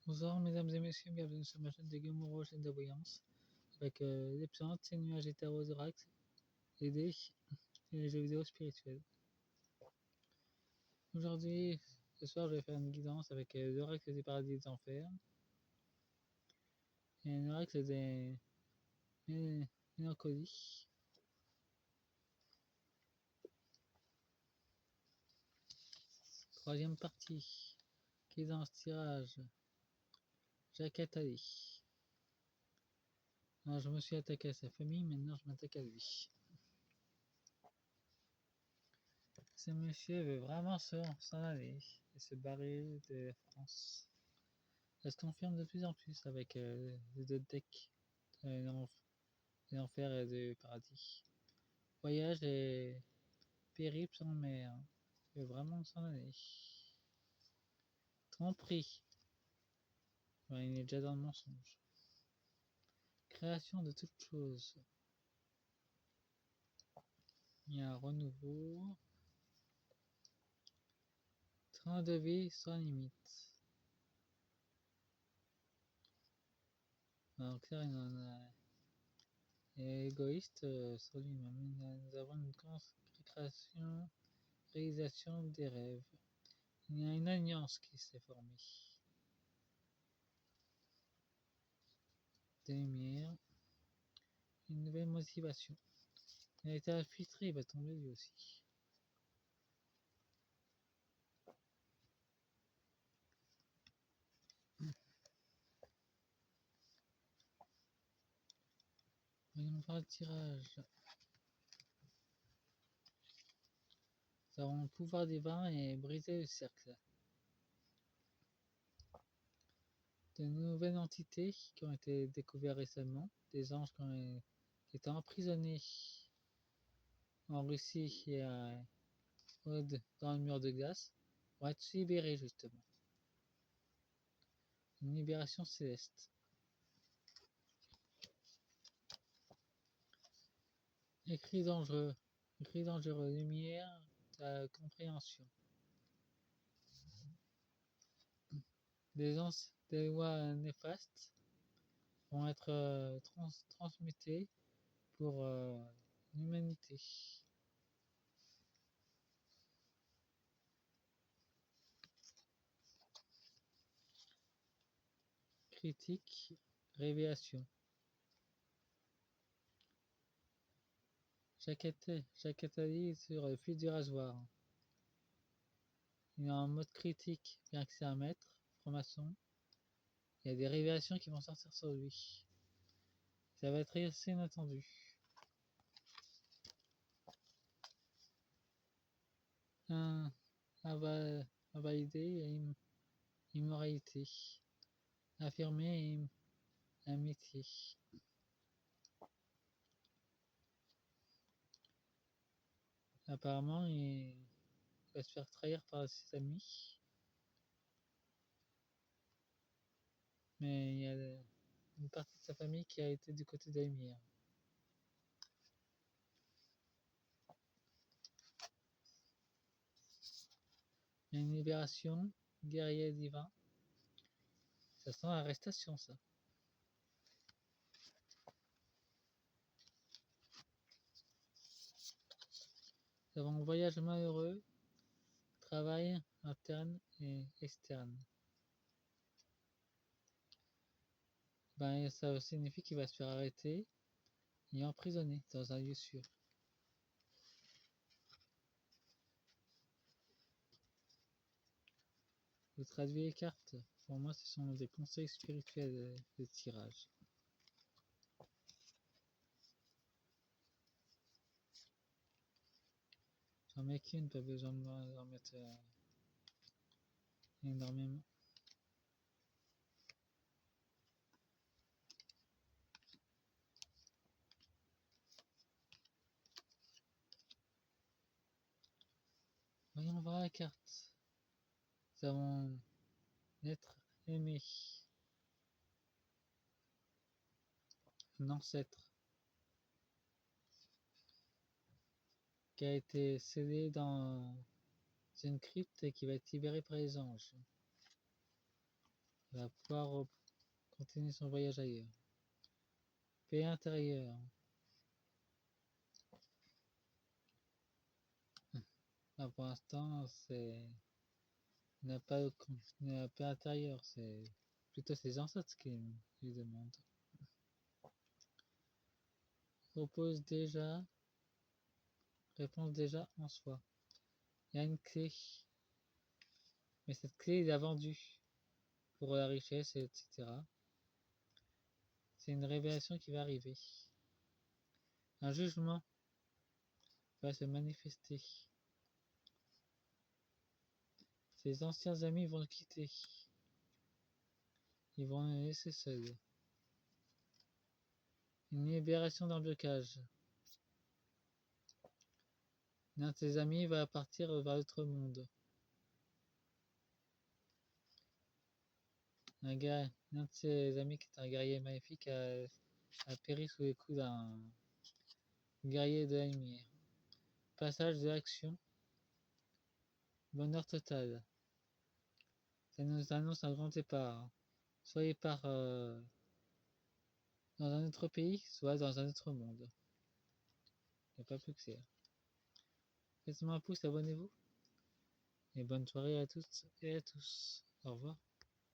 Bonsoir mesdames et messieurs, bienvenue sur ma chaîne de Gamoro, chaîne de voyance, avec des plantes, ces nuages hétérodorax, les dés et les jeux vidéo spirituels. Aujourd'hui, ce soir, je vais faire une guidance avec l'oracle des paradis des enfers et un oracle des mélancolies. Troisième partie, guidance tirage, Jacket Ali. Alors, je me suis attaqué à sa famille, maintenant je m'attaque à lui. Ce monsieur veut vraiment s'en aller et se barrer de la France. Ça se confirme de plus en plus avec les deux decks de l'enfer et du paradis. Voyage et périple en mer. Il veut vraiment s'en aller. Tromperie. Ouais, il est déjà dans le mensonge. Création de toutes choses. Il y a un renouveau. Train de vie sans limite. Alors clair, il en a égoïste sur lui-même. Nous avons une création, réalisation des rêves. Il y a une alliance qui s'est formée. Des lumières. Une nouvelle motivation. Il a été infiltré, il va tomber lui aussi. Voyons voir le tirage. Nous avons le pouvoir divin et briser le cercle. De nouvelles entités qui ont été découvertes récemment. Des anges qui étaient emprisonnés en Russie et dans le mur de glace vont être libérés justement. Une libération céleste. Écrit dangereux. Écrit dangereux. Lumière de la compréhension. Des lois néfastes vont être transmutées pour l'humanité. Critique, révélation. Jacques sur le fil du rasoir. Il est en mode critique, bien que c'est un maître, franc-maçon. Il y a des révélations qui vont sortir sur lui. Ça va être assez inattendu. Un valider et immoralité. Affirmer et amitié. Apparemment, il va se faire trahir par ses amis. Mais il y a une partie de sa famille qui a été du côté de la lumière. Il y a une libération, guerrier divin. Ça sent l'arrestation, ça. Nous avons un voyage malheureux, travail interne et externe. Ben, ça signifie qu'il va se faire arrêter et emprisonner dans un lieu sûr. Vous traduisez les cartes. Pour moi, ce sont des conseils spirituels de tirage. J'en mets qu'une, pas besoin d'en mettre énormément. Voyons voir la carte. Nous avons l'être aimé. Un ancêtre qui a été scellé dans une crypte et qui va être libéré par les anges. Il va pouvoir continuer son voyage ailleurs. Pays intérieur. Là, pour l'instant, c'est. Il n'a pas de paix intérieur, c'est plutôt ses ancêtres qui lui demandent. Propose déjà, réponse déjà en soi. Il y a une clé, mais cette clé il a vendue pour la richesse, etc. C'est une révélation qui va arriver. Un jugement va se manifester. Ses anciens amis vont le quitter. Ils vont le laisser seul. Une libération d'un blocage. L'un de ses amis va partir vers l'autre monde. L'un de ses amis qui est un guerrier maléfique a péri sous les coups d'un guerrier de la lumière. Passage de l'action. Bonheur total. Ça nous annonce un grand départ. Soit il part dans un autre pays, soit dans un autre monde. Il n'y a pas plus clair. Faites-moi un pouce, abonnez-vous. Et bonne soirée à toutes et à tous. Au revoir.